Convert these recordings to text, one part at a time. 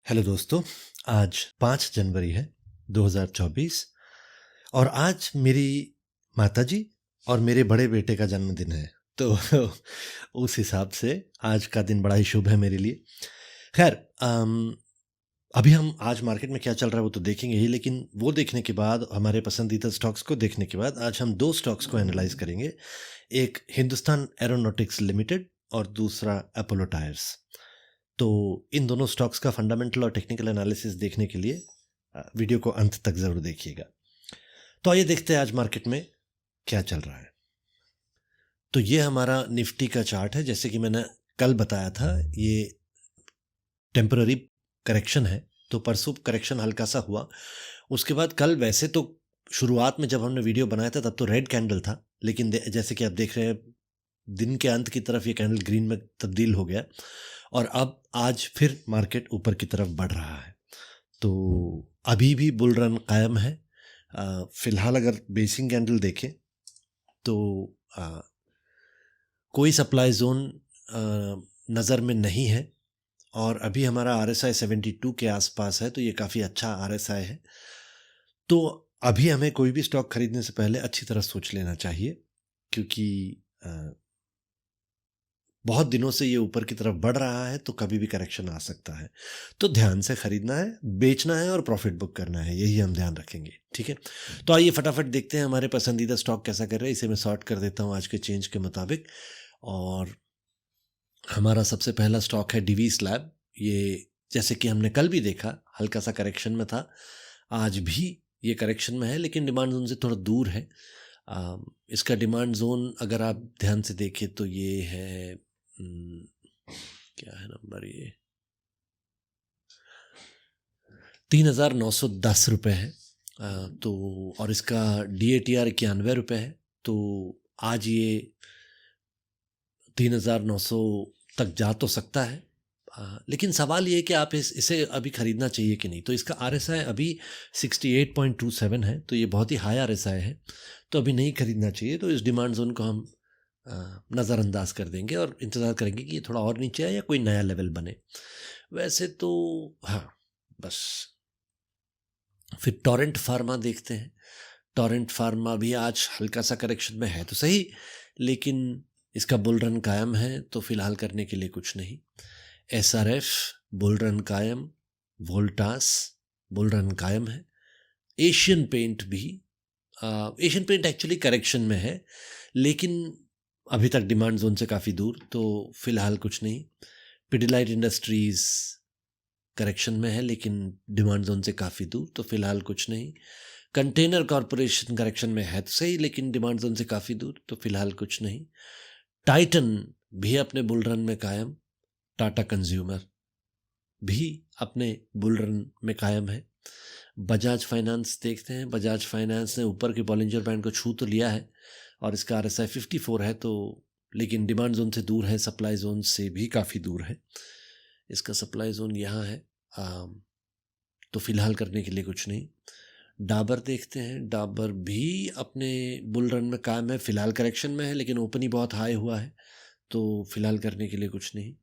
Hello दोस्तों। आज 5 जनवरी है 2024 और आज मेरी माताजी और मेरे बड़े बेटे का जन्मदिन है। तो उस हिसाब से आज का दिन बड़ा ही शुभ है मेरे लिए। खैर, अभी हम आज मार्केट में क्या चल रहा है वो तो देखेंगे ही, लेकिन वो देखने के बाद, हमारे पसंदीदा स्टॉक्स को देखने के बाद, आज हम 2 स्टॉक्स को एनालाइज़ करेंगे। एक हिंदुस्तान एरोनॉटिक्स लिमिटेड और दूसरा अपोलो टायर्स। तो इन दोनों स्टॉक्स का फंडामेंटल और टेक्निकल एनालिसिस देखने के लिए वीडियो को अंत तक ज़रूर देखिएगा। तो आइए देखते हैं आज मार्केट में क्या चल रहा है। तो ये हमारा निफ्टी का चार्ट है। जैसे कि मैंने कल बताया था, ये टेम्पररी करेक्शन है। तो परसों करेक्शन हल्का सा हुआ, उसके बाद कल वैसे तो शुरुआत में जब हमने वीडियो बनाया था तब तो रेड कैंडल था, लेकिन जैसे कि आप देख रहे हैं दिन के अंत की तरफ ये कैंडल ग्रीन में तब्दील हो गया और अब आज फिर मार्केट ऊपर की तरफ बढ़ रहा है। तो अभी भी बुल रन कायम है। फिलहाल अगर बेसिक कैंडल देखें तो कोई सप्लाई जोन नज़र में नहीं है और अभी हमारा RSI 72 के आसपास है, तो ये काफ़ी अच्छा RSI है। तो अभी हमें कोई भी स्टॉक खरीदने से पहले अच्छी तरह सोच लेना चाहिए, क्योंकि बहुत दिनों से ये ऊपर की तरफ बढ़ रहा है, तो कभी भी करेक्शन आ सकता है। तो ध्यान से खरीदना है, बेचना है और प्रॉफिट बुक करना है, यही हम ध्यान रखेंगे। ठीक है, तो आइए फटाफट देखते हैं हमारे पसंदीदा स्टॉक कैसा कर रहे हैं। इसे मैं सॉर्ट कर देता हूँ आज के चेंज के मुताबिक। और हमारा सबसे पहला स्टॉक है डिवी स्लैब। ये जैसे कि हमने कल भी देखा, हल्का सा करेक्शन में था, आज भी ये करेक्शन में है, लेकिन डिमांड जोन से थोड़ा दूर है। इसका डिमांड जोन अगर आप ध्यान से देखें तो ये है, क्या है नंबर, ये 3,910 रुपये है। तो और इसका DATR 91 रुपये है। तो आज ये 3,900 तक जा तो सकता है, लेकिन सवाल ये है कि आप इसे अभी खरीदना चाहिए कि नहीं। तो इसका RSI अभी 68.27 है, तो ये बहुत ही हाई RSI है, तो अभी नहीं खरीदना चाहिए। तो इस डिमांड जोन को हम नज़रअंदाज कर देंगे और इंतज़ार करेंगे कि ये थोड़ा और नीचे आए या कोई नया लेवल बने। वैसे तो हाँ, बस। फिर टोरेंट फार्मा देखते हैं। टोरेंट फार्मा भी आज हल्का सा करेक्शन में है तो सही, लेकिन इसका बुल रन कायम है, तो फिलहाल करने के लिए कुछ नहीं। SRF बुल रन कायम, वोल्टास बुल रन कायम है। एशियन पेंट भी, एशियन पेंट एक्चुअली करेक्शन में है, लेकिन अभी तक डिमांड जोन से काफ़ी दूर, तो फिलहाल कुछ नहीं। पिडिलाइट इंडस्ट्रीज़ करेक्शन में है, लेकिन डिमांड जोन से काफ़ी दूर, तो फिलहाल कुछ नहीं। कंटेनर कॉरपोरेशन करेक्शन में है तो सही, लेकिन डिमांड जोन से काफ़ी दूर, तो फिलहाल कुछ नहीं। टाइटन भी अपने बुल रन में कायम। टाटा कंज्यूमर भी अपने बुल रन में कायम है। बजाज फाइनेंस देखते हैं। बजाज फाइनेंस ने ऊपर के बॉलिंजर बैंड को छू तो लिया है और इसका RSI 54 है, तो लेकिन डिमांड जोन से दूर है, सप्लाई जोन से भी काफ़ी दूर है। इसका सप्लाई जोन यहाँ है। तो फिलहाल करने के लिए कुछ नहीं। डाबर देखते हैं। डाबर भी अपने बुल रन में कायम है, फिलहाल करेक्शन में है, लेकिन ओपन ही बहुत हाई हुआ है, तो फिलहाल करने के लिए कुछ नहीं।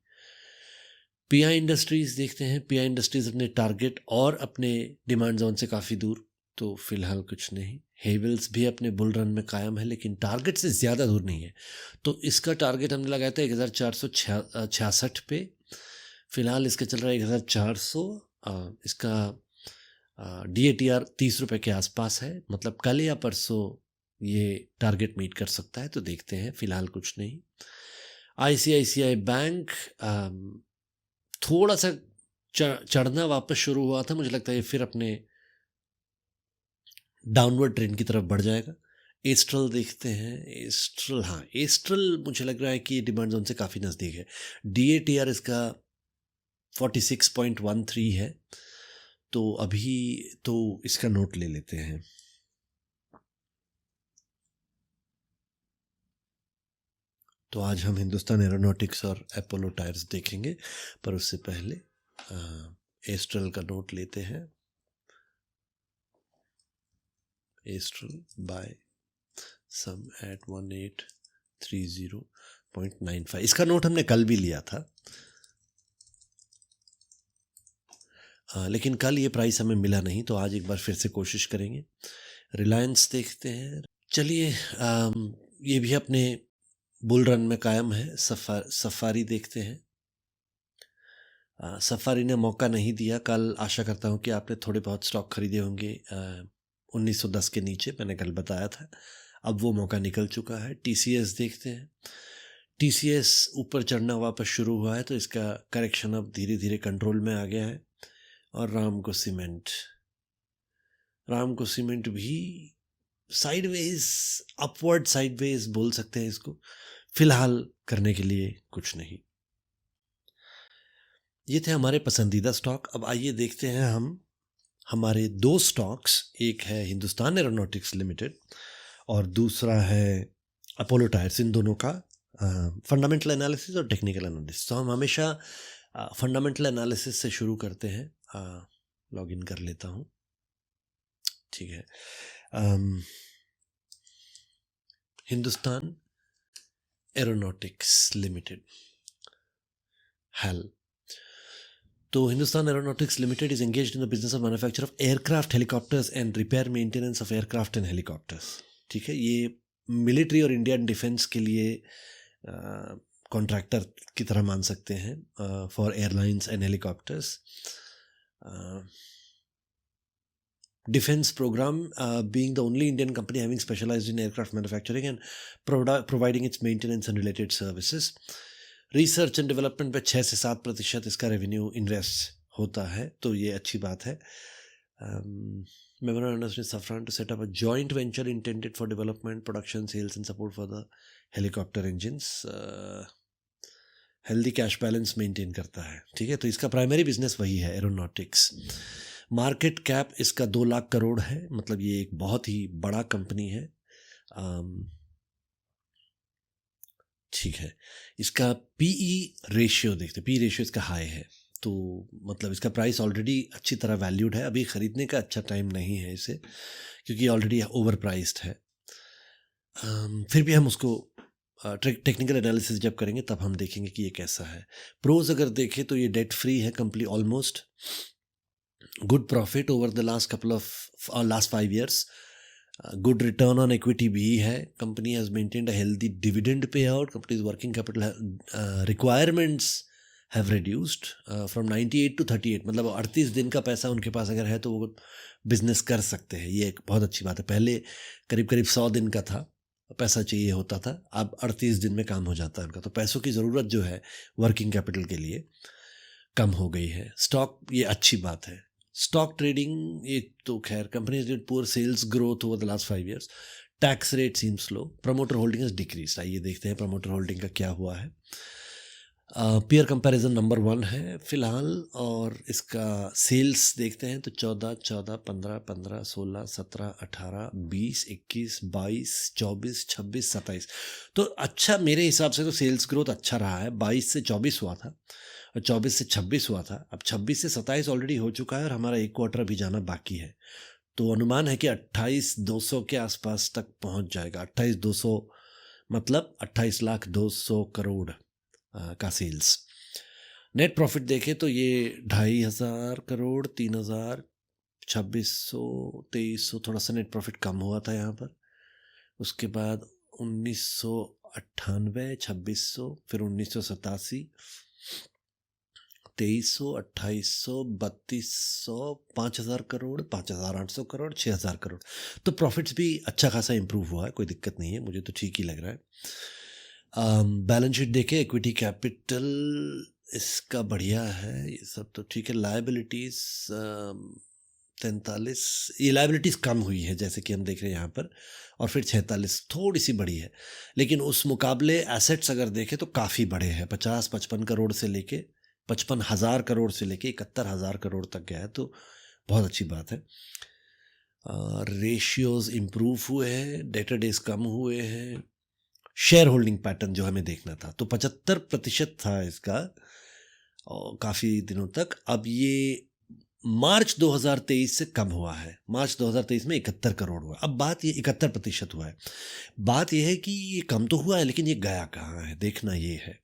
PI इंडस्ट्रीज़ देखते हैं। PI इंडस्ट्रीज़ अपने टारगेट और अपने डिमांड जोन से काफ़ी दूर, तो फिलहाल कुछ नहीं। हेवल्स भी अपने बुल रन में कायम है, लेकिन टारगेट से ज़्यादा दूर नहीं है, तो इसका टारगेट हमने लगाया था 1,466 पे। फिलहाल इसका चल रहा है 1,400। इसका DATR 30 रुपये के आसपास है, मतलब कल या परसों ये टारगेट मीट कर सकता है, तो देखते हैं। फिलहाल कुछ नहीं। ICICI बैंक थोड़ा सा चढ़ना वापस शुरू हुआ था, मुझे लगता है ये फिर अपने डाउनवर्ड ट्रेंड की तरफ बढ़ जाएगा। एस्ट्रल देखते हैं। एस्ट्रल, हाँ, एस्ट्रल मुझे लग रहा है कि डिमांड जोन से काफ़ी नज़दीक है। DATR इसका 46.13 है, तो अभी तो इसका नोट ले लेते हैं। तो आज हम हिंदुस्तान एरोनॉटिक्स और अपोलो टायर्स देखेंगे, पर उससे पहले एस्ट्रल का नोट लेते हैं। एस्ट्रल बाय सम एट 1830.95, इसका नोट हमने कल भी लिया था। लेकिन कल ये प्राइस हमें मिला नहीं, तो आज एक बार फिर से कोशिश करेंगे। रिलायंस देखते हैं। चलिए, ये भी अपने बुल रन में कायम है। सफारी देखते हैं। सफारी ने मौका नहीं दिया। कल आशा करता हूँ कि आपने थोड़े बहुत स्टॉक खरीदे होंगे 1910 के नीचे, मैंने कल बताया था। अब वो मौका निकल चुका है। टीसीएस देखते हैं। टीसीएस ऊपर चढ़ना वापस शुरू हुआ है, तो इसका करेक्शन अब धीरे धीरे कंट्रोल में आ गया है। और रामको सीमेंट भी साइडवेज, अपवर्ड साइडवेज बोल सकते हैं इसको, फिलहाल करने के लिए कुछ नहीं। ये थे हमारे पसंदीदा स्टॉक। अब आइए देखते हैं हम हमारे दो स्टॉक्स। एक है हिंदुस्तान एरोनॉटिक्स लिमिटेड और दूसरा है अपोलो टायर्स। इन दोनों का फंडामेंटल एनालिसिस और टेक्निकल एनालिसिस। तो हम हमेशा फंडामेंटल एनालिसिस से शुरू करते हैं। लॉग इन कर लेता हूँ। ठीक है। Hindustan aeronautics limited, HAL। तो Hindustan aeronautics limited is engaged in the business of manufacture of aircraft, helicopters and repair maintenance of aircraft and helicopters. ठीक है, ये मिलिट्री और इंडियन डिफेंस के लिए कॉन्ट्रैक्टर की तरह मान सकते हैं for airlines and helicopters. Defense program, being the only Indian company having specialized in aircraft manufacturing and providing its maintenance and related services. Research and development पे 6 से 7% इसका रेवेन्यू इन्वेस्ट होता है, तो ये अच्छी बात है। Memorandum with Safran to set up a joint venture intended for development, production, sales and support for the helicopter engines. Healthy cash balance maintain करता है। ठीक है, तो इसका प्राइमरी बिजनेस वही है, एरोनॉटिक्स। मार्केट कैप इसका 2 लाख करोड़ है, मतलब ये एक बहुत ही बड़ा कंपनी है। ठीक है, इसका पीई रेशियो देखते, पी रेशियो इसका हाई है, तो मतलब इसका प्राइस ऑलरेडी अच्छी तरह वैल्यूड है। अभी ख़रीदने का अच्छा टाइम नहीं है इसे, क्योंकि ऑलरेडी ओवर प्राइस्ड है। फिर भी हम उसको टेक्निकल एनालिसिस जब करेंगे तब हम देखेंगे कि ये कैसा है। प्रोज अगर देखें तो ये डेट फ्री है company almost. Good profit over the last 5 years। Good return on equity भी है। Company has maintained a healthy dividend payout. Company's working capital requirements have reduced from 98 to 38, मतलब 38 दिन का पैसा उनके पास अगर है तो वो बिजनेस कर सकते हैं। ये एक बहुत अच्छी बात है। पहले करीब 100 दिन का था पैसा चाहिए होता था, अब 38 दिन में काम हो जाता है उनका। तो पैसों की ज़रूरत जो है वर्किंग कैपिटल के लिए कम हो गई है। स्टॉक, ये अच्छी बात है। स्टॉक ट्रेडिंग, ये तो खैर company did poor sales growth over the last 5 years। Tax rate seems low. Promoter holding is decrease. आइए देखते हैं प्रमोटर होल्डिंग का क्या हुआ है। पीयर कंपैरिजन नंबर 1 है फिलहाल, और इसका सेल्स देखते हैं तो 14, 14, 15, 15, 16, 17, 18, 20, 21, 22, 24, 26, 27। तो अच्छा, मेरे हिसाब से तो सेल्स ग्रोथ अच्छा रहा है। 22 से 24 हुआ था और 24 से 26 हुआ था। अब 26 से 27 ऑलरेडी हो चुका है और हमारा एक क्वार्टर अभी जाना बाकी है। तो अनुमान है कि 28,200 के आसपास तक पहुंच जाएगा। 28,200 मतलब 28,200,000 करोड़ का सेल्स। नेट प्रॉफिट देखें तो ये 2,500 करोड़, 3,000, 2,600, 2,300, थोड़ा सा नेट प्रॉफिट कम हुआ था यहाँ पर। उसके बाद 1998, 2,600, फिर 1987, 2,300, 2,800, 3,200, 5,000 करोड़, 5,800 करोड़, 6,000 करोड़। तो प्रॉफिट्स भी अच्छा खासा इंप्रूव हुआ है, कोई दिक्कत नहीं है, मुझे तो ठीक ही लग रहा है। बैलेंस शीट देखे, इक्विटी कैपिटल इसका बढ़िया है, ये सब तो ठीक है। लायबिलिटीज़ 43, ये लायबिलिटीज़ कम हुई है जैसे कि हम देख रहे हैं यहाँ पर, और फिर 46 थोड़ी सी बड़ी है। लेकिन उस मुकाबले एसेट्स अगर देखें तो काफ़ी बड़े हैं। 50-55 करोड़ से लेके 55,000 करोड़ से लेके 71,000 करोड़ तक गया है, तो बहुत अच्छी बात है। रेशियोज़ इम्प्रूव हुए हैं, डेटर डेज कम हुए हैं। शेयर होल्डिंग पैटर्न जो हमें देखना था, तो 75% था इसका काफ़ी दिनों तक। अब ये मार्च 2023 से कम हुआ है। मार्च 2023 में 71 करोड़ हुआ। अब बात ये 71% हुआ है। बात ये है कि ये कम तो हुआ है, लेकिन ये गया कहाँ है, देखना ये है।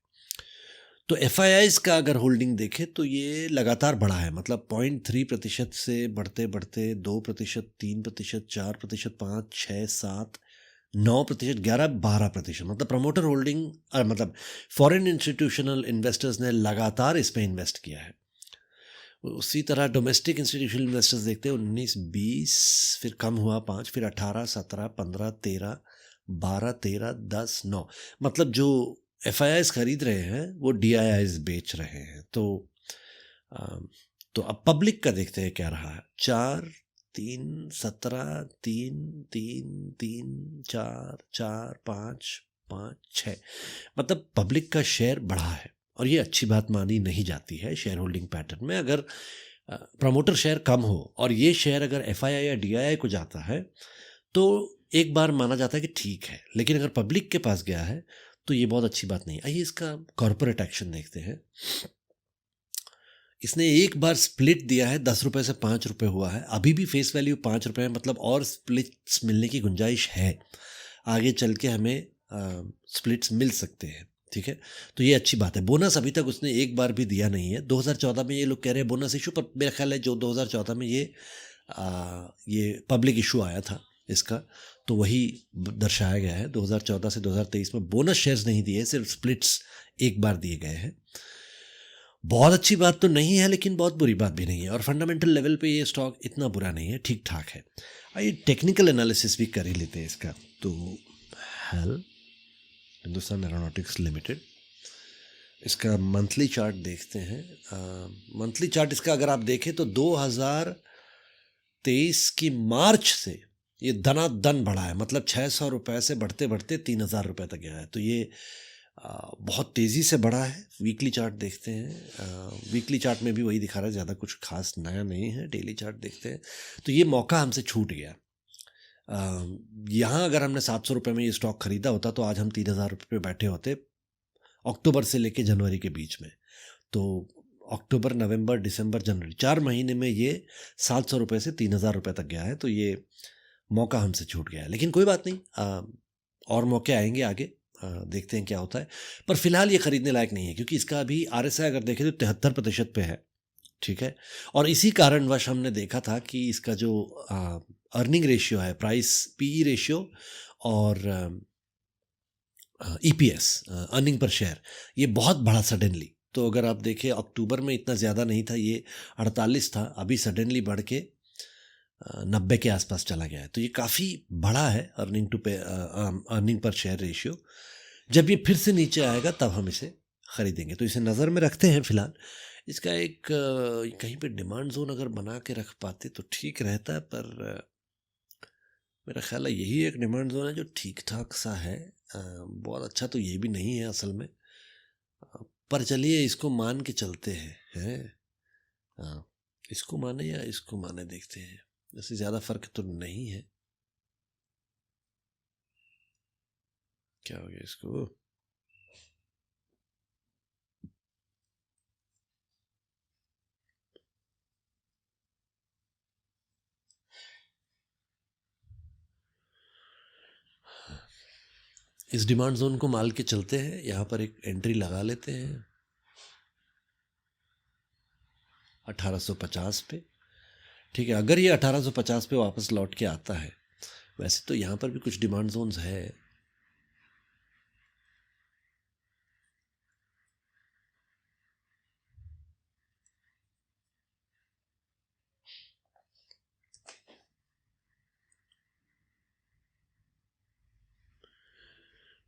तो एफ का अगर होल्डिंग देखें तो ये लगातार बढ़ा है, मतलब 0.3% से बढ़ते बढ़ते 2%, 3%, 4%, 5, 6, 7, 9%, 11, 12%, मतलब प्रमोटर होल्डिंग, मतलब फॉरेन इंस्टीट्यूशनल इन्वेस्टर्स ने लगातार इसमें इन्वेस्ट किया है। उसी तरह डोमेस्टिक इंस्टीट्यूशनल इन्वेस्टर्स देखते हैं 19, 20, फिर कम हुआ 5, फिर 18, 17, 15, 13, 12, 13, 10, 9, मतलब जो एफ खरीद रहे हैं वो डी बेच रहे हैं। तो अब पब्लिक का देखते हैं क्या रहा है। 4, 3, 17, 3, 3, 3, 4, 4, 5, 5, 6, मतलब पब्लिक का शेयर बढ़ा है और ये अच्छी बात मानी नहीं जाती है शेयर होल्डिंग पैटर्न में। अगर प्रमोटर शेयर कम हो और ये शेयर अगर एफ या डी को जाता है तो एक बार माना जाता है कि ठीक है, लेकिन अगर पब्लिक के पास गया है तो ये बहुत अच्छी बात नहीं। आइए इसका कॉर्पोरेट एक्शन देखते हैं। इसने एक बार स्प्लिट दिया है, 10 रुपये से 5 रुपये हुआ है, अभी भी फेस वैल्यू 5 रुपये है, मतलब और स्प्लिट्स मिलने की गुंजाइश है, आगे चल के हमें स्प्लिट्स मिल सकते हैं, ठीक है। तो ये अच्छी बात है। बोनस अभी तक उसने एक बार भी दिया नहीं है। 2014 में ये लोग कह रहे हैं बोनस इशू, पर मेरा ख्याल है जो 2014 में ये पब्लिक इशू आया था इसका, तो वही दर्शाया गया है। 2014 से 2023 में बोनस शेयर्स नहीं दिए, सिर्फ स्प्लिट्स एक बार दिए गए हैं। बहुत अच्छी बात तो नहीं है, लेकिन बहुत बुरी बात भी नहीं है, और फंडामेंटल लेवल पे ये स्टॉक इतना बुरा नहीं है, ठीक ठाक है। आइए टेक्निकल एनालिसिस भी कर ही लेते हैं इसका। तो हेल हिंदुस्तान एरोनॉटिक्स लिमिटेड, इसका मंथली चार्ट देखते हैं। मंथली चार्ट इसका अगर आप देखें तो 2023 की मार्च से ये दनादन बढ़ा है, मतलब 600 रुपये से बढ़ते बढ़ते 3000 रुपये तक गया है। तो ये बहुत तेज़ी से बढ़ा है। वीकली चार्ट देखते हैं। वीकली चार्ट में भी वही दिखा रहा है, ज़्यादा कुछ खास नया नहीं है। डेली चार्ट देखते हैं तो ये मौका हमसे छूट गया। यहाँ अगर हमने 700 रुपये में ये स्टॉक खरीदा होता तो आज हम 3000 रुपये पे बैठे होते, अक्टूबर से लेके जनवरी के बीच में। तो अक्टूबर, नवंबर, दिसंबर, जनवरी 4 महीने में ये 700 रुपये से 3000 रुपये तक गया है। तो ये मौका हमसे छूट गया है, लेकिन कोई बात नहीं, और मौके आएंगे आगे, देखते हैं क्या होता है। पर फिलहाल ये खरीदने लायक नहीं है, क्योंकि इसका अभी RSI अगर देखें तो 73% पे है, ठीक है। और इसी कारणवश हमने देखा था कि इसका जो अर्निंग रेशियो है, प्राइस PE रेशियो और EPS, अर्निंग पर शेयर, ये बहुत बढ़ा सडनली। तो अगर आप देखें अक्टूबर में इतना ज़्यादा नहीं था, ये 48 था, अभी सडनली बढ़ के 90 के आसपास चला गया है। तो ये काफ़ी बड़ा है अर्निंग पर शेयर रेशियो। जब ये फिर से नीचे आएगा तब हम इसे ख़रीदेंगे, तो इसे नज़र में रखते हैं फिलहाल। इसका एक कहीं पे डिमांड जोन अगर बना के रख पाते तो ठीक रहता है, पर मेरा ख्याल है यही एक डिमांड जोन है जो ठीक ठाक सा है। बहुत अच्छा तो ये भी नहीं है असल में, पर चलिए इसको मान के चलते हैं। इसको माने या इसको माने, देखते हैं। जैसे ज़्यादा फर्क तो नहीं है। क्या हो गया इसको? इस डिमांड जोन को मान के चलते हैं, यहाँ पर एक एंट्री लगा लेते हैं 1850 पे, ठीक है। अगर ये 1850 पे वापस लौट के आता है, वैसे तो यहाँ पर भी कुछ डिमांड जोन्स है।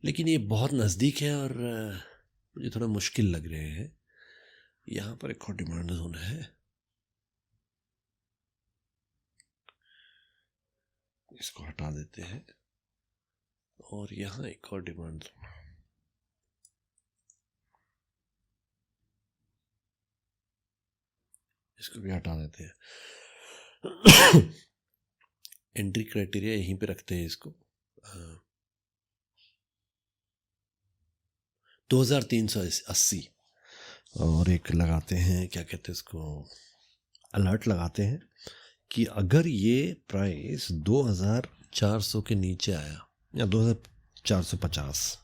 लेकिन ये बहुत नज़दीक है और मुझे थोड़ा मुश्किल लग रहे हैं। यहाँ पर एक और डिमांड जोन है, इसको हटा देते हैं, और यहाँ एक और डिमांड जोन, इसको भी हटा देते हैं। एंट्री क्राइटेरिया यहीं पे रखते हैं इसको, 2380, और एक लगाते हैं, क्या कहते हैं इसको, अलर्ट लगाते हैं कि अगर ये प्राइस 2400 के नीचे आया या 2450,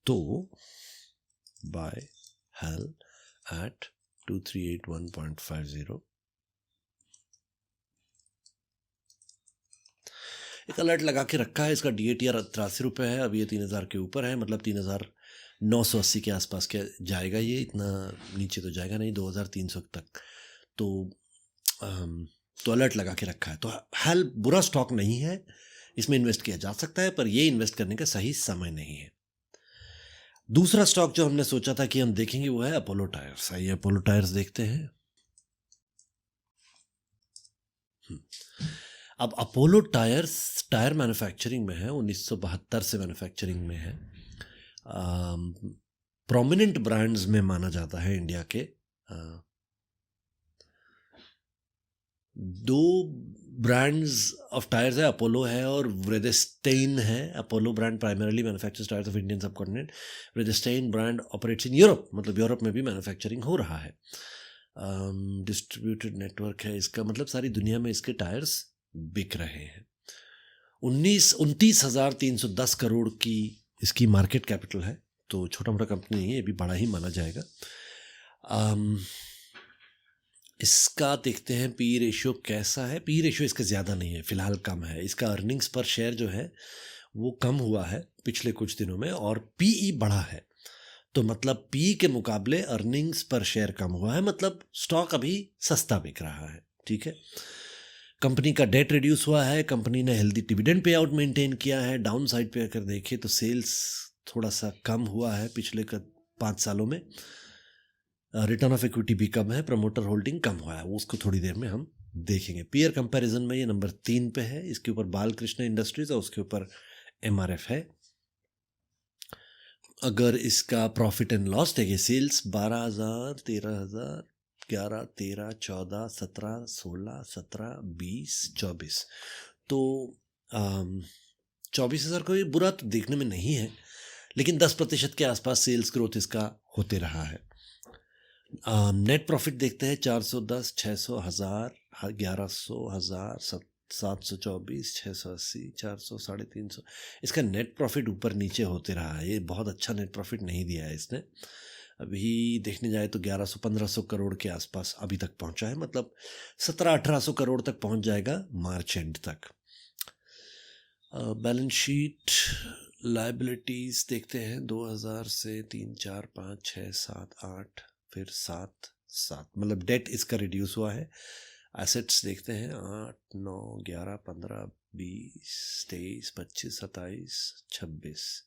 तो बाय HAL at 2381.50। एक अलर्ट लगा के रखा है। इसका DATR 83 रुपये है। अब ये 3000 के ऊपर है, मतलब 3980 के आसपास के जाएगा। ये इतना नीचे तो जाएगा नहीं, 2300 तक। तो अलर्ट लगा के रखा है। तो HAL बुरा स्टॉक नहीं है, इसमें इन्वेस्ट किया जा सकता है, पर ये इन्वेस्ट करने का सही समय नहीं है। दूसरा स्टॉक जो हमने सोचा था कि हम देखेंगे वो है अपोलो टायर्स। आइए अपोलो टायर्स देखते हैं। अब अपोलो टायर्स टायर मैन्युफैक्चरिंग में है, 1972 से मैन्युफैक्चरिंग में है। प्रोमिनेंट ब्रांड्स में माना जाता है इंडिया के। दो ब्रांड्स ऑफ टायर्स है, अपोलो है और व्रेदेस्टेन है। Apollo brand primarily manufactures tyres of Indian subcontinent. Vredestein brand operates in Europe, मतलब यूरोप में भी मैन्युफैक्चरिंग हो रहा है। डिस्ट्रीब्यूटेड नेटवर्क है इसका, मतलब सारी दुनिया में इसके टायर्स बिक रहे हैं। 29,310 करोड़ की इसकी मार्केट कैपिटल है, तो छोटा मोटा कंपनी नहीं है, ये भी बड़ा ही माना जाएगा। इसका देखते हैं पी रेशियो कैसा है। पी रेशियो इसका ज़्यादा नहीं है, फ़िलहाल कम है। इसका अर्निंग्स पर शेयर जो है वो कम हुआ है पिछले कुछ दिनों में, और पीई बढ़ा है। तो मतलब पी के मुकाबले अर्निंग्स पर शेयर कम हुआ है, मतलब स्टॉक अभी सस्ता बिक रहा है। ठीक है। कंपनी का डेट रिड्यूस हुआ है, कंपनी ने हेल्दी डिविडेंड पे आउट मेंटेन किया है। डाउन साइड पे अगर देखें तो सेल्स थोड़ा सा कम हुआ है पिछले 5 सालों में। रिटर्न ऑफ इक्विटी भी कम है, प्रमोटर होल्डिंग कम हुआ है, वो उसको थोड़ी देर में हम देखेंगे। पीयर कंपैरिजन में ये नंबर 3 पे है। इसके ऊपर बालकृष्ण इंडस्ट्रीज और उसके ऊपर MRF है। अगर इसका प्रॉफिट एंड लॉस देखिए, सेल्स 12,000, 13,000, 11, 13, 14, 17, 16, 17, 20, 24, तो 24,000 को ये बुरा तो देखने में नहीं है, लेकिन 10% के आसपास सेल्स ग्रोथ इसका होते रहा है। नेट प्रॉफिट देखते हैं, 410, 600, 1000, 1100, 1000, 724, 680, 400, 350। इसका नेट प्रॉफिट ऊपर नीचे होते रहा है। ये बहुत अच्छा नेट प्रॉफिट नहीं दिया है इसने। अभी देखने जाए तो 1100-1500 करोड़ के आसपास अभी तक पहुंचा है, मतलब 1700-1800 करोड़ तक पहुंच जाएगा मार्च एंड तक। बैलेंस शीट लायबिलिटीज देखते हैं, 2000 से 3, 4, 5, 6, 7, 8, फिर 7, मतलब डेट इसका रिड्यूस हुआ है। एसेट्स देखते हैं, 8, 9, 11, 15, 20, 23, 25, 27, 26।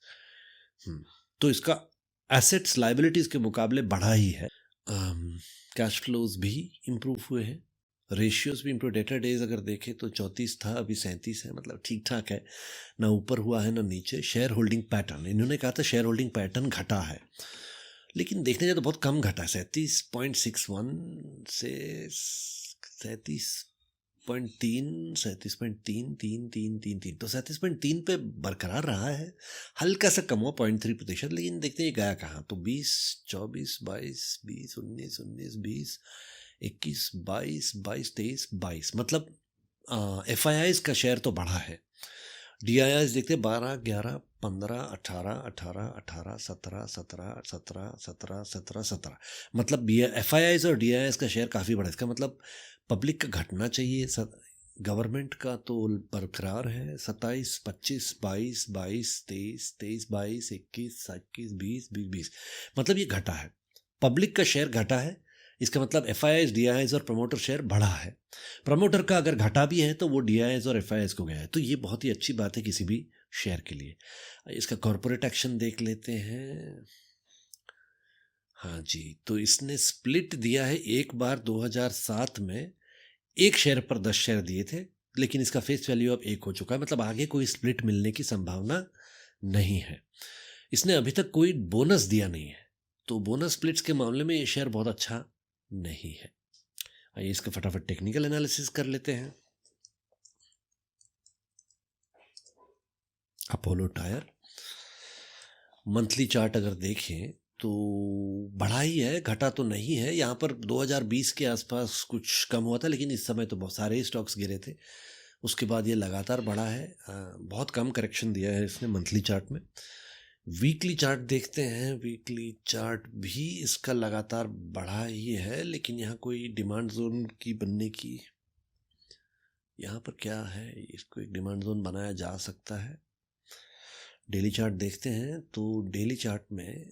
तो इसका एसेट्स लायबिलिटीज के मुकाबले बढ़ा ही है। कैश फ्लोज भी इम्प्रूव हुए हैं, रेशियोज भी इम्प्रूव। डेटर डेज अगर देखें तो 34 था, अभी 37 है, मतलब ठीक ठाक है, ना ऊपर हुआ है ना नीचे। शेयर होल्डिंग पैटर्न, इन्होंने कहा था शेयर होल्डिंग पैटर्न घटा है, लेकिन देखने जाए तो बहुत कम घटा है। 37.61 से 37.3, 37.3, तो 37.3 पे बरकरार रहा है। हल्का सा कम हुआ 0.3%, लेकिन देखते हैं गया कहाँ। तो 20, 24, 22, 20, 19, 20, 21, 22, 23, 22, मतलब FIIs का शेयर तो बढ़ा है। DIIs देखते 12, 11, 15, 18, 18, 18, 17, 17, 17, 17, 17, 17, मतलब FIIs और DIIs का शेयर काफ़ी बड़ा है। इसका मतलब पब्लिक का घटना चाहिए, गवर्नमेंट का तो बरकरार है। 27, 25, 22, 22, 23, 23, 22, 21, 21, 20, 20, 20, मतलब ये घटा है। पब्लिक का शेयर घटा है, इसका मतलब FIIs, DIIs और प्रमोटर शेयर बढ़ा है। प्रमोटर का अगर घटा भी है तो वो DIIs और FIIs को गया है, तो ये बहुत ही अच्छी बात है किसी भी शेयर के लिए। इसका कॉर्पोरेट एक्शन देख लेते हैं। हाँ जी, तो इसने स्प्लिट दिया है एक बार 2007 में, एक शेयर पर 10 शेयर दिए थे, लेकिन इसका फेस वैल्यू अब 1 हो चुका है, मतलब आगे कोई स्प्लिट मिलने की संभावना नहीं है। इसने अभी तक कोई बोनस दिया नहीं है, तो बोनस स्प्लिट्स के मामले में ये शेयर बहुत अच्छा नहीं है। आइए इसका फटाफट टेक्निकल एनालिसिस कर लेते हैं। अपोलो टायर मंथली चार्ट अगर देखें तो बढ़ा ही है, घटा तो नहीं है। यहाँ पर 2020 के आसपास कुछ कम हुआ था, लेकिन इस समय तो बहुत सारे स्टॉक्स गिरे थे। उसके बाद ये लगातार बढ़ा है। बहुत कम करेक्शन दिया है इसने मंथली चार्ट में। वीकली चार्ट देखते हैं। वीकली चार्ट भी इसका लगातार बढ़ा ही है, लेकिन यहाँ कोई डिमांड जोन की बनने की, यहाँ पर क्या है, इसको एक डिमांड जोन बनाया जा सकता है। डेली चार्ट देखते हैं तो डेली चार्ट में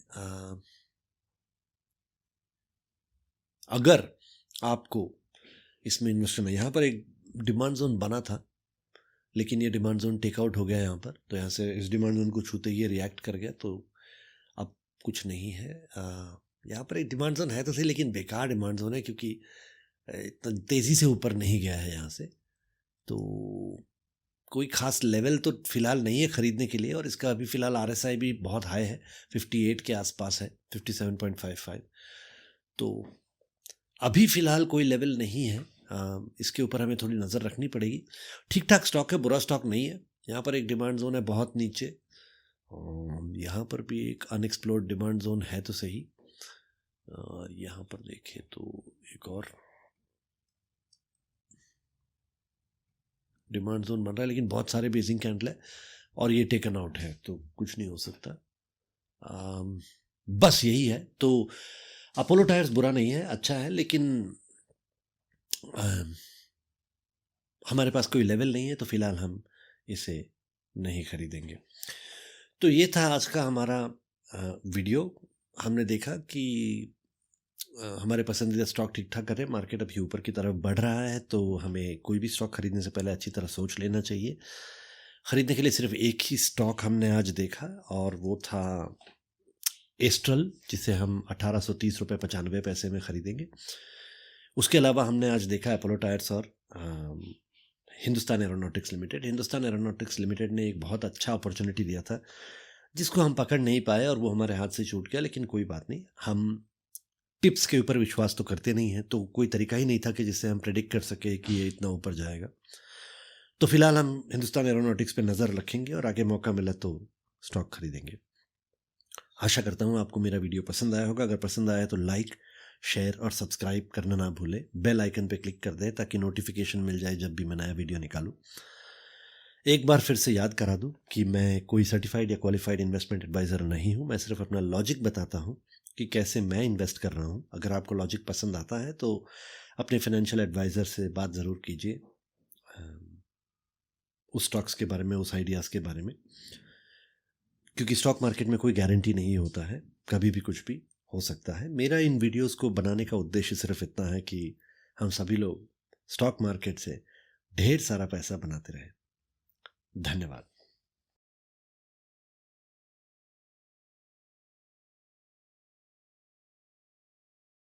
अगर आपको इसमें इन्वेस्ट करना, यहाँ पर एक डिमांड जोन बना था, लेकिन ये डिमांड जोन टेकआउट हो गया यहाँ पर, तो यहाँ से इस डिमांड जोन को छूते ही ये रिएक्ट कर गया, तो अब कुछ नहीं है। यहाँ पर एक डिमांड जोन है तो सही, लेकिन बेकार डिमांड जोन है, क्योंकि इतना तेज़ी से ऊपर नहीं गया है यहाँ से, तो कोई खास लेवल तो फिलहाल नहीं है खरीदने के लिए। और इसका अभी फ़िलहाल RSI भी बहुत हाई है, 58 के आसपास है, 57.55। तो अभी फ़िलहाल कोई लेवल नहीं है, इसके ऊपर हमें थोड़ी नज़र रखनी पड़ेगी। ठीक ठाक स्टॉक है, बुरा स्टॉक नहीं है। यहाँ पर एक डिमांड जोन है बहुत नीचे, यहाँ पर भी एक अनएक्सप्लोर्ड डिमांड जोन है तो सही। यहाँ पर देखें तो एक और डिमांड जोन बन रहा है, लेकिन बहुत सारे बेसिंग कैंडल है और ये टेकन आउट है, तो कुछ नहीं हो सकता। बस यही है। तो अपोलो टायर्स बुरा नहीं है, अच्छा है, लेकिन हमारे पास कोई लेवल नहीं है, तो फिलहाल हम इसे नहीं खरीदेंगे। तो ये था आज का हमारा वीडियो। हमने देखा कि हमारे पसंदीदा स्टॉक ठीक ठाक कर रहे हैं, मार्केट अभी ऊपर की तरफ बढ़ रहा है, तो हमें कोई भी स्टॉक खरीदने से पहले अच्छी तरह सोच लेना चाहिए। खरीदने के लिए सिर्फ एक ही स्टॉक हमने आज देखा, और वो था एस्ट्रल, जिसे हम 1830 रुपये 95 पैसे में खरीदेंगे। उसके अलावा हमने आज देखा अपोलो टायर्स और Hindustan aeronautics limited. Hindustan aeronautics limited ने एक बहुत अच्छा अपॉर्चुनिटी दिया था, जिसको हम पकड़ नहीं पाए और वो हमारे हाथ से छूट गया, लेकिन कोई बात नहीं। हम टिप्स के ऊपर विश्वास तो करते नहीं हैं, तो कोई तरीका ही नहीं था कि जिससे हम प्रेडिक्ट कर सके कि ये इतना ऊपर जाएगा। तो फिलहाल हम हिंदुस्तान एरोनॉटिक्स पे नज़र रखेंगे और आगे मौका मिला तो स्टॉक खरीदेंगे। आशा करता हूँ आपको मेरा वीडियो पसंद आया होगा। अगर पसंद आया तो लाइक, शेयर और सब्सक्राइब करना ना भूलें। बेल आइकन पे क्लिक कर दें ताकि नोटिफिकेशन मिल जाए जब भी मैं नया वीडियो निकालूं। एक बार फिर से याद करा दूं कि मैं कोई सर्टिफाइड या क्वालिफाइड इन्वेस्टमेंट एडवाइज़र नहीं हूं। मैं सिर्फ अपना लॉजिक बताता हूं कि कैसे मैं इन्वेस्ट कर रहा हूं। अगर आपको लॉजिक पसंद आता है तो अपने फाइनेंशियल एडवाइज़र से बात ज़रूर कीजिए उस स्टॉक्स के बारे में, उस आइडियाज़ के बारे में, क्योंकि स्टॉक मार्केट में कोई गारंटी नहीं होता है, कभी भी कुछ भी हो सकता है। मेरा इन वीडियोस को बनाने का उद्देश्य सिर्फ इतना है कि हम सभी लोग स्टॉक मार्केट से ढेर सारा पैसा बनाते रहें। धन्यवाद।